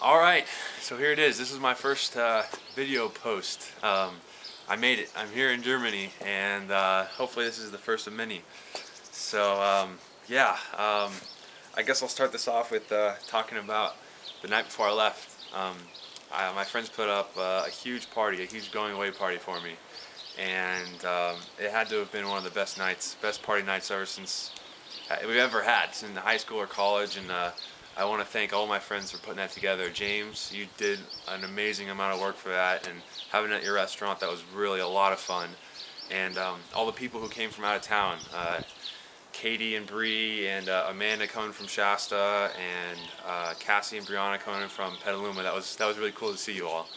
Alright, so here it is. This is my first video post. I made it. I'm here in Germany, and hopefully this is the first of many. So I guess I'll start this off with talking about the night before I left. My friends put up a huge party, a huge going away party for me, and it had to have been one of the best party nights ever since we've ever had, in high school or college. And I want to thank all my friends for putting that together. James, you did an amazing amount of work for that, and having it at your restaurant, that was really a lot of fun. And all the people who came from out of town, Katie and Bree, and Amanda coming from Shasta, and Cassie and Brianna coming from Petaluma. That was really cool to see you all.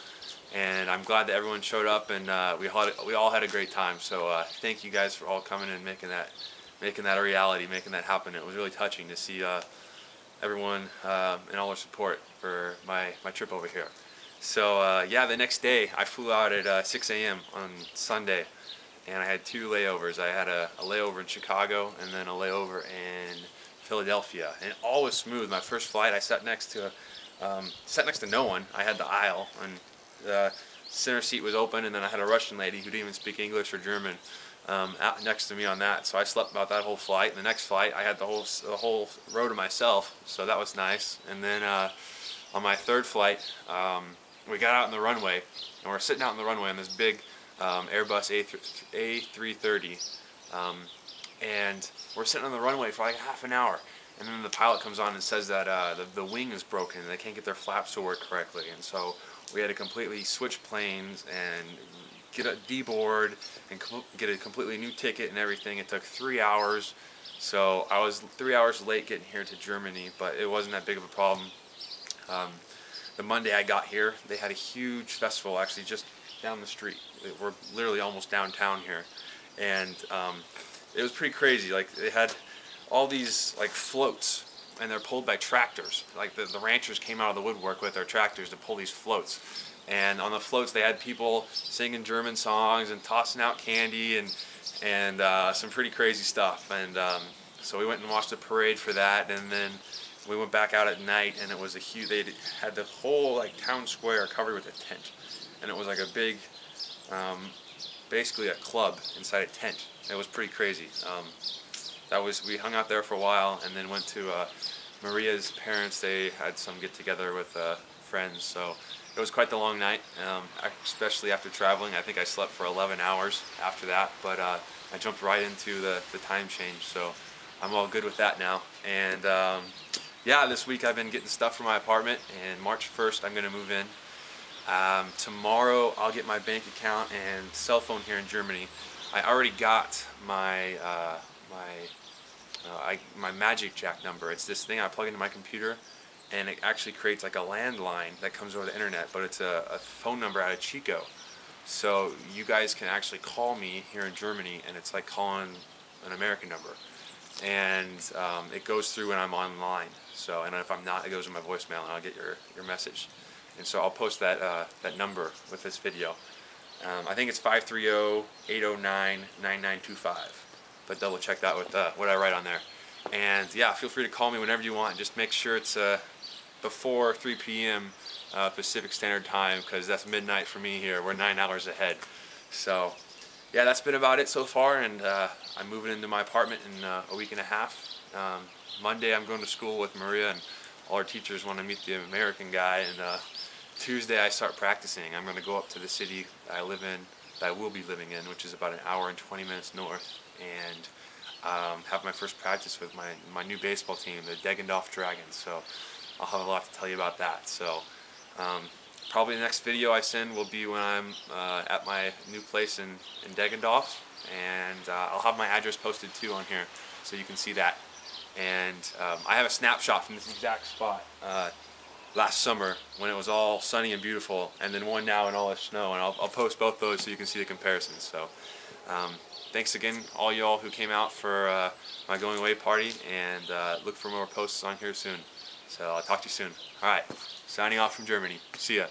And I'm glad that everyone showed up, and we all had a great time. So thank you guys for all coming and making that a reality, making that happen. It was really touching to see everyone and all their support for my trip over here. So the next day I flew out at 6 a.m. on Sunday, and I had two layovers. I had a layover in Chicago and then a layover in Philadelphia, and all was smooth. My first flight, I sat next to no one. I had the aisle, and the center seat was open, and then I had a Russian lady who didn't even speak English or German out next to me on that. So I slept about that whole flight. And the next flight, I had the whole row to myself, so that was nice. And then on my third flight, we got out on the runway, and we're sitting out on the runway on this big Airbus A330, and we're sitting on the runway for like half an hour, and then the pilot comes on and says that the wing is broken and they can't get their flaps to work correctly, and so we had to completely switch planes and get a deboard and get a completely new ticket and everything. It took 3 hours, so I was 3 hours late getting here to Germany, but it wasn't that big of a problem. The Monday I got here, they had a huge festival actually just down the street. We're literally almost downtown here, and it was pretty crazy. Like, they had all these like floats, and they're pulled by tractors. Like the ranchers came out of the woodwork with their tractors to pull these floats. And on the floats they had people singing German songs and tossing out candy and some pretty crazy stuff. And so we went and watched the parade for that, and then we went back out at night, and it was a huge, they had the whole like town square covered with a tent, and it was like a big, basically a club inside a tent. It was pretty crazy. We hung out there for a while, and then went to Maria's parents. They had some get together with friends, so it was quite the long night, especially after traveling. I think I slept for 11 hours after that, but I jumped right into the time change, so I'm all good with that now. And this week I've been getting stuff for my apartment, and March 1st I'm going to move in. Tomorrow I'll get my bank account and cell phone here in Germany. I already got my my Magic Jack number. It's this thing I plug into my computer, and it actually creates like a landline that comes over the internet, but it's a phone number out of Chico. So you guys can actually call me here in Germany, and it's like calling an American number. And it goes through when I'm online. So, and if I'm not, it goes in my voicemail, and I'll get your message. And so I'll post that number with this video. I think it's 530-809-9925. But double check that with what I write on there. And yeah, feel free to call me whenever you want. Just make sure it's before 3 p.m. Pacific Standard Time, because that's midnight for me here. We're 9 hours ahead. So yeah, that's been about it so far, and I'm moving into my apartment in a week and a half. Monday I'm going to school with Maria, and all our teachers want to meet the American guy, and Tuesday I start practicing. I'm going to go up to the city that I will be living in, which is about an hour and 20 minutes north, and have my first practice with my new baseball team, the Deggendorf Dragons. So I'll have a lot to tell you about that. So probably the next video I send will be when I'm at my new place in Deggendorf, and I'll have my address posted too on here, so you can see that. And I have a snapshot from this exact spot last summer when it was all sunny and beautiful, and then one now in all the snow, and I'll post both those so you can see the comparisons. So thanks again, all y'all who came out for my going away party, and look for more posts on here soon. So I'll talk to you soon. Alright, signing off from Germany. See ya.